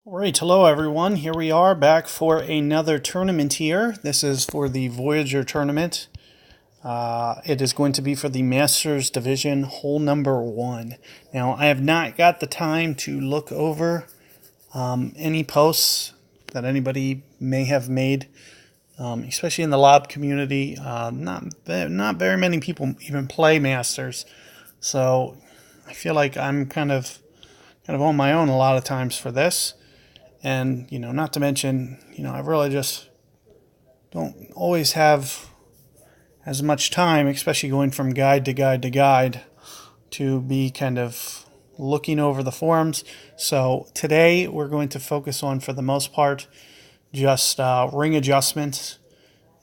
All right, hello everyone. Here we are back for another tournament here. This is for the Voyager tournament. It is going to be for the Masters Division hole number 1. Now, I have not got the time to look over any posts that anybody may have made, especially in the lob community. Not very many people even play Masters, so I feel like I'm kind of on my own a lot of times for this. And, not to mention, I really just don't always have as much time, especially going from guide to guide to guide, to be kind of looking over the forums. So today we're going to focus on, for the most part, just ring adjustments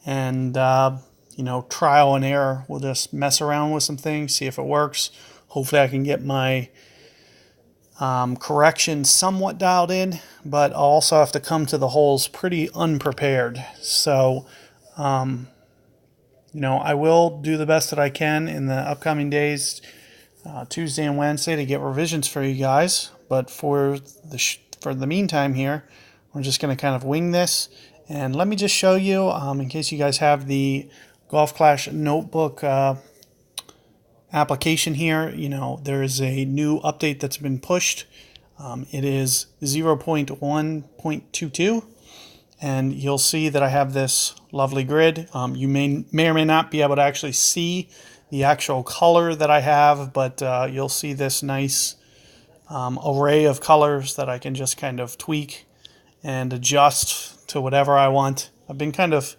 and, trial and error. We'll just mess around with some things, see if it works. Hopefully I can get my correction somewhat dialed in, but I'll also have to come to the holes pretty unprepared. So, I will do the best that I can in the upcoming days, Tuesday and Wednesday, to get revisions for you guys. But for the meantime here, we're just going to kind of wing this. And let me just show you, in case you guys have the Golf Clash notebook application here, there is a new update that's been pushed. It is 0.1.22, and you'll see that I have this lovely grid. You may or may not be able to actually see the actual color that I have, but you'll see this nice array of colors that I can just kind of tweak and adjust to whatever I want. I've been kind of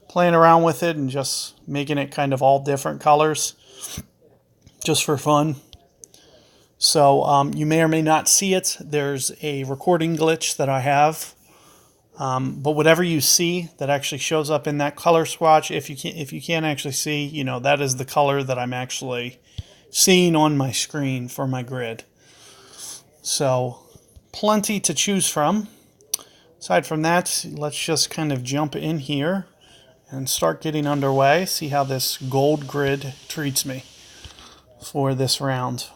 playing around with it and just making it kind of all different colors, just for fun. So you may or may not see it. There's a recording glitch that I have. But whatever you see that actually shows up in that color swatch, if you can't actually see, that is the color that I'm actually seeing on my screen for my grid. So plenty to choose from. Aside from that, let's just kind of jump in here and start getting underway. See how this gold grid treats me for this round.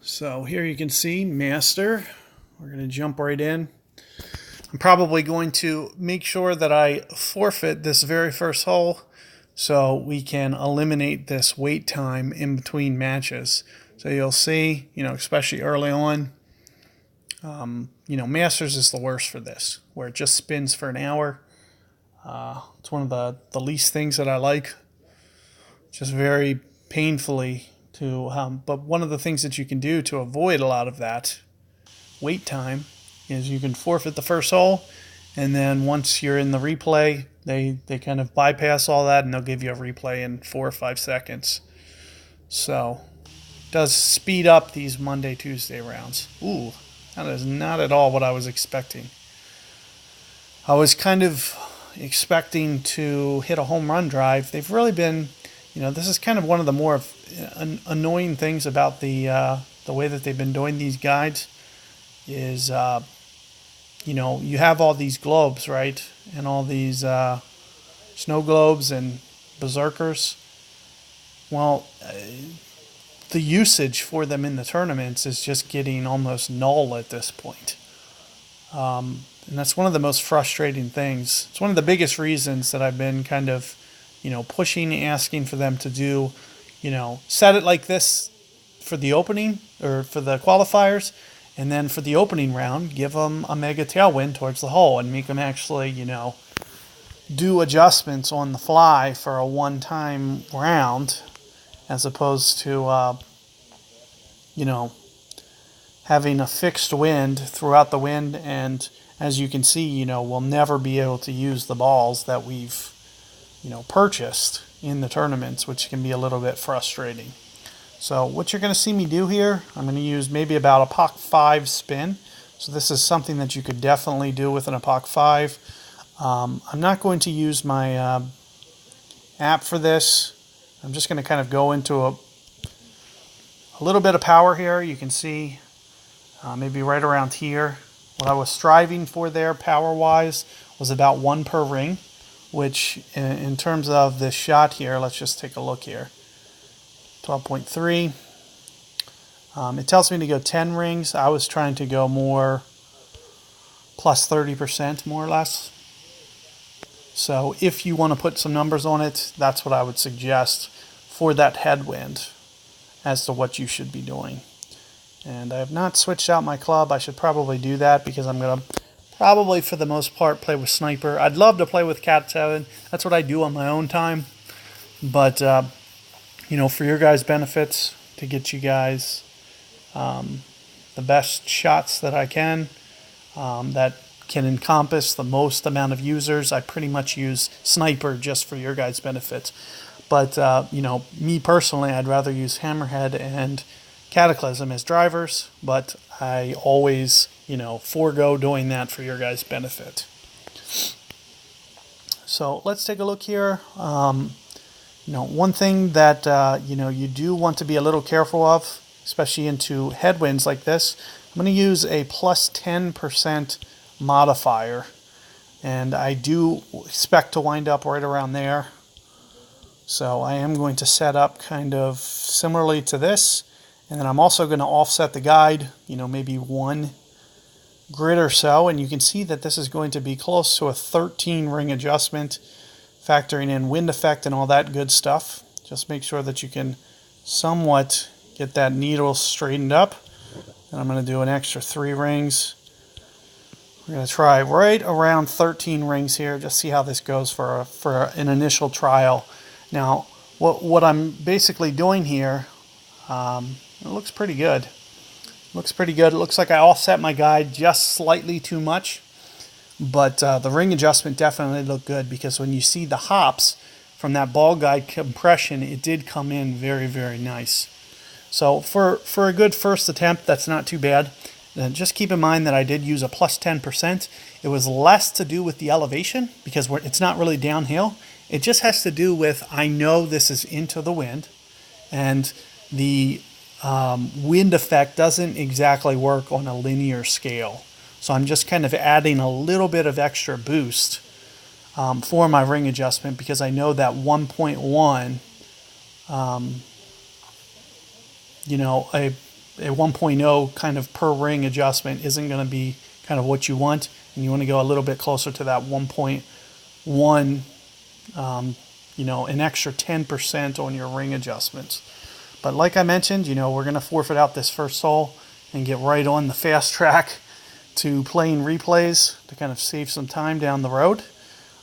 So here you can see Master. We're going to jump right in. I'm probably going to make sure that I forfeit this very first hole so we can eliminate this wait time in between matches. So you'll see, especially early on, Masters is the worst for this, where it just spins for an hour. It's one of the least things that I like. Just very painfully but one of the things that you can do to avoid a lot of that wait time is you can forfeit the first hole, and then once you're in the replay, they kind of bypass all that and they'll give you a replay in 4 or 5 seconds. So it does speed up these Monday, Tuesday rounds. Ooh, that is not at all what I was expecting. I was kind of expecting to hit a home run drive. They've really been, this is kind of one of the more annoying things about the way that they've been doing these guides is, you have all these globes, right? And all these snow globes and berserkers. Well, the usage for them in the tournaments is just getting almost null at this point. And that's one of the most frustrating things. It's one of the biggest reasons that I've been kind of, pushing, asking for them to do, set it like this for the opening or for the qualifiers, and then for the opening round, give them a mega tailwind towards the hole and make them actually, do adjustments on the fly for a one-time round, as opposed to, having a fixed wind throughout the wind. And as you can see, we'll never be able to use the balls that we've, purchased in the tournaments, which can be a little bit frustrating. So what you're going to see me do here, I'm going to use maybe about a POC 5 spin. So this is something that you could definitely do with an POC 5. I'm not going to use my app for this. I'm just going to kind of go into a little bit of power here. You can see maybe right around here. What I was striving for there power-wise was about 1 per ring, which in terms of this shot here, let's just take a look here. 12.3. It tells me to go 10 rings. I was trying to go more plus 30% more or less. So if you want to put some numbers on it, that's what I would suggest for that headwind as to what you should be doing. And I have not switched out my club. I should probably do that because I'm going to probably, for the most part, play with Sniper. I'd love to play with Cat 7. That's what I do on my own time. But, you know, for your guys' benefits, to get you guys the best shots that I can, that can encompass the most amount of users, I pretty much use Sniper just for your guys' benefits. But, you know, me personally, I'd rather use Hammerhead and Cataclysm as drivers, but I always, you know, forego doing that for your guys' benefit. So let's take a look here. You know, one thing that, you know, you do want to be a little careful of, especially into headwinds like this, I'm going to use a plus 10% modifier, and I do expect to wind up right around there. So I am going to set up kind of similarly to this, and then I'm also going to offset the guide, you know, maybe 1 grid or so, and you can see that this is going to be close to a 13 ring adjustment, factoring in wind effect and all that good stuff. Just make sure that you can somewhat get that needle straightened up. And I'm going to do an extra 3 rings. We're going to try right around 13 rings here, just see how this goes for an initial trial. Now, what I'm basically doing here, it looks pretty good. Looks pretty good. It looks like I offset my guide just slightly too much, but the ring adjustment definitely looked good because when you see the hops from that ball guide compression, it did come in very, very nice. So for a good first attempt, that's not too bad. And just keep in mind that I did use a plus 10%. It was less to do with the elevation because it's not really downhill. It just has to do with, I know this is into the wind, and the wind effect doesn't exactly work on a linear scale. So I'm just kind of adding a little bit of extra boost for my ring adjustment because I know that 1.1, you know, a 1.0 kind of per ring adjustment isn't going to be kind of what you want, and you want to go a little bit closer to that 1.1, you know, an extra 10% on your ring adjustments. But like I mentioned, you know, we're going to forfeit out this first hole and get right on the fast track to playing replays to kind of save some time down the road.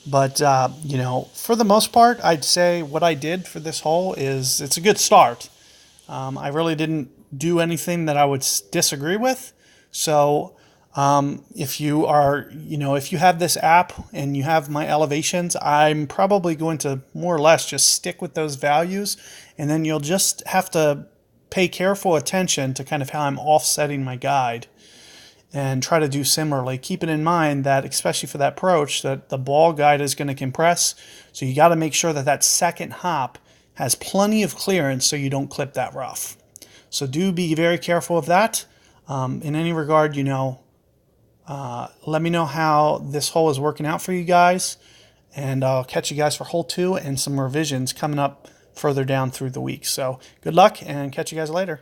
But, you know, for the most part, I'd say what I did for this hole is it's a good start. I really didn't do anything that I would disagree with. So if you are, you know, if you have this app and you have my elevations, I'm probably going to more or less just stick with those values, and then you'll just have to pay careful attention to kind of how I'm offsetting my guide and try to do similarly. Keeping in mind that, especially for that approach, that the ball guide is going to compress, so you got to make sure that that second hop has plenty of clearance so you don't clip that rough. So do be very careful of that. In any regard, you know, let me know how this hole is working out for you guys, and I'll catch you guys for hole 2 and some revisions coming up further down through the week. So good luck, and catch you guys later.